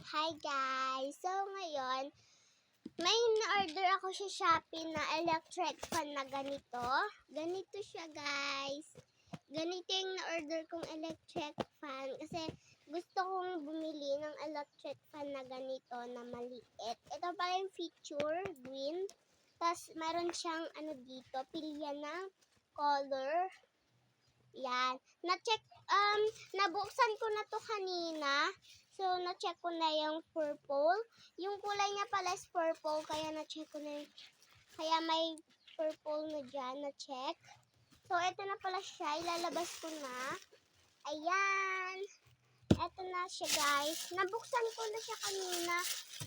Hi guys! So ngayon, may na-order ako sa Shopee na electric fan na ganito. Ganito siya guys. Ganito yung na-order kong electric fan kasi gusto kong bumili ng electric fan na ganito na maliit. Ito pala yung feature, green. Tapos meron siyang dito, pilya ng color. Yan. Nabuksan ko na to kanina. So, na-check ko na yung purple. Yung kulay niya pala is purple, kaya na-check ko na kaya may purple na dyan, na-check. So, ito na pala siya. Ilalabas ko na. Ayan. Ito na siya, guys. Nabuksan ko na siya kanina.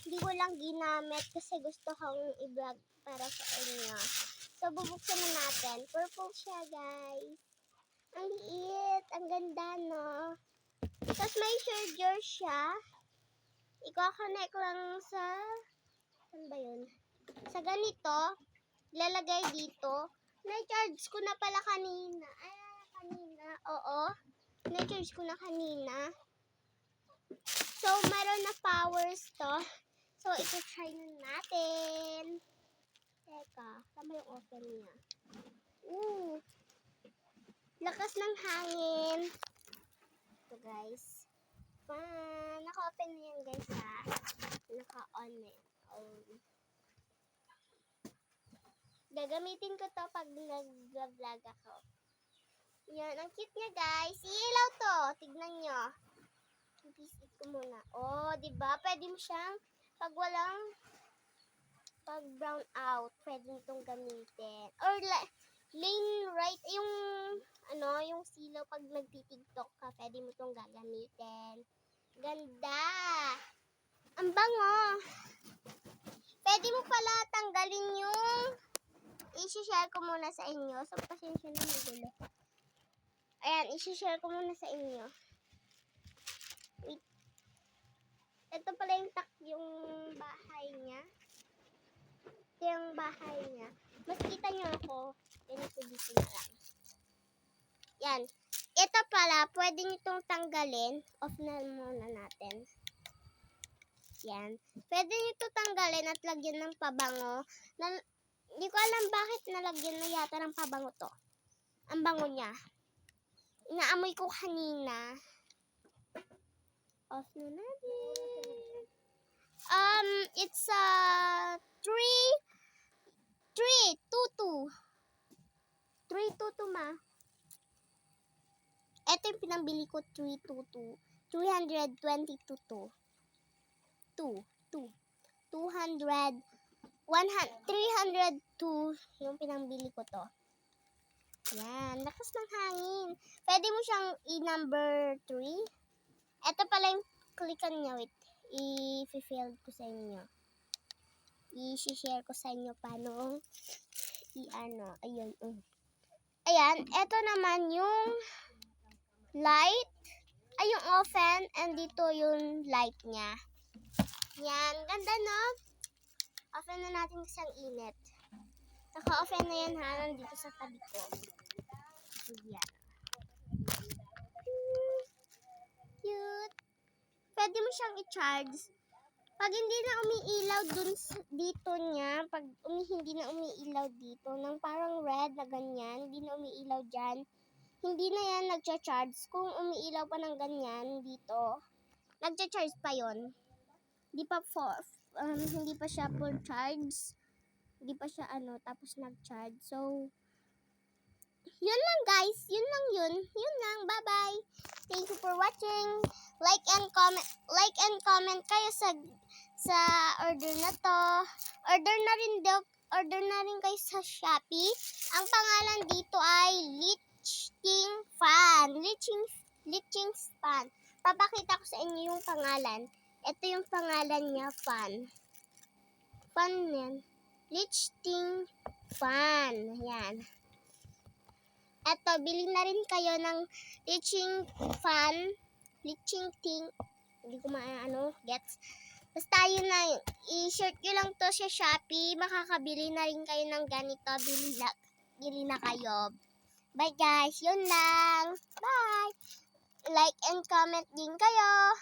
Hindi ko lang ginamit kasi gusto kong i-vlog para sa inyo. So, bubuksan na natin. Purple siya, guys. Ang liit. Ang ganda, no? Tapos may charger siya. Iko-connect lang sa... Saan ba yun? Sa ganito. Ilalagay dito. Na-charge ko na pala kanina. Oo. Na-charge ko na kanina. So, meron na powers to. So, ito-try na natin. Teka. Tama yung open niya. Lakas ng hangin. Ito guys. Naka-open na yan guys ha. Naka-on na yan. Gagamitin ko to pag nag-vlog ako. Yan. Ang cute niya guys. Ilaw to. Tignan nyo. Ipisit ko muna. Diba? Pwede mo siyang pag brown out. Pwede itong gamitin. Or lane right. Yung silaw pag nagtitiktok ka, pwede mo itong gagamitin. Ganda! Ang bango! Pwede mo pala tanggalin yung i-share ko muna sa inyo. So, pasensya na magulo. Ayan, i-share ko muna sa inyo. Wait. Ito pala yung bahay niya. Ito yung bahay niya. Mas kita niyo ako. Ganito dito na lang. Yan. Ito pala, pwede nyo itong tanggalin. Off na muna natin. Yan. Pwede nyo ito tanggalin at lagyan ng pabango. Hindi ko alam bakit nalagyan na yata ng pabango to. Ang bango niya. Inaamoy ko kanina. Off na natin. It's 322. 322 ma. Ito yung pinambili ko, 322. 322 to. 302 yung pinambili ko to. Yan, lakas ng hangin. Pwede mo siyang i-number 3. Ito pala yung klikan niya. Wait, i-fill ko sa inyo. I-share ko sa inyo paano ayun. Ayan, ito naman yung light, yung oven, and dito yung light niya. Yan, ganda no? Oven na natin kasi ang init. Naka-oven na yan ha, nandito sa tabi ko. Yan. Cute. Pwede mo siyang i-charge. Pag hindi na umiilaw dito niya, pag hindi na umiilaw dito, ng parang red na ganyan, hindi na umiilaw dyan, hindi na yan nagcha-charge. Kung umiilaw pa ng ganyan dito, nagcha-charge pa yon. Hindi pa siya full charge. Hindi pa siya tapos nag-charge. So, yun lang guys. Yun lang. Bye-bye. Thank you for watching. Like and comment kayo sa order na to. Order na rin kayo sa Shopee. Ang pangalan dito ay Lichting Fan. Papakita ko sa inyo yung pangalan. Ito yung pangalan niya, Fan. Fan yan. Lichting Fan. Yan. Ito, bili na rin kayo ng Lichting Fan. Lichting Ting. Hindi ko gets. Basta yun na, i-search nyo lang to sa Shopee. Makakabili na rin kayo ng ganito. Bili na kayo. Bye guys. Yun lang. Bye. Like and comment din kayo.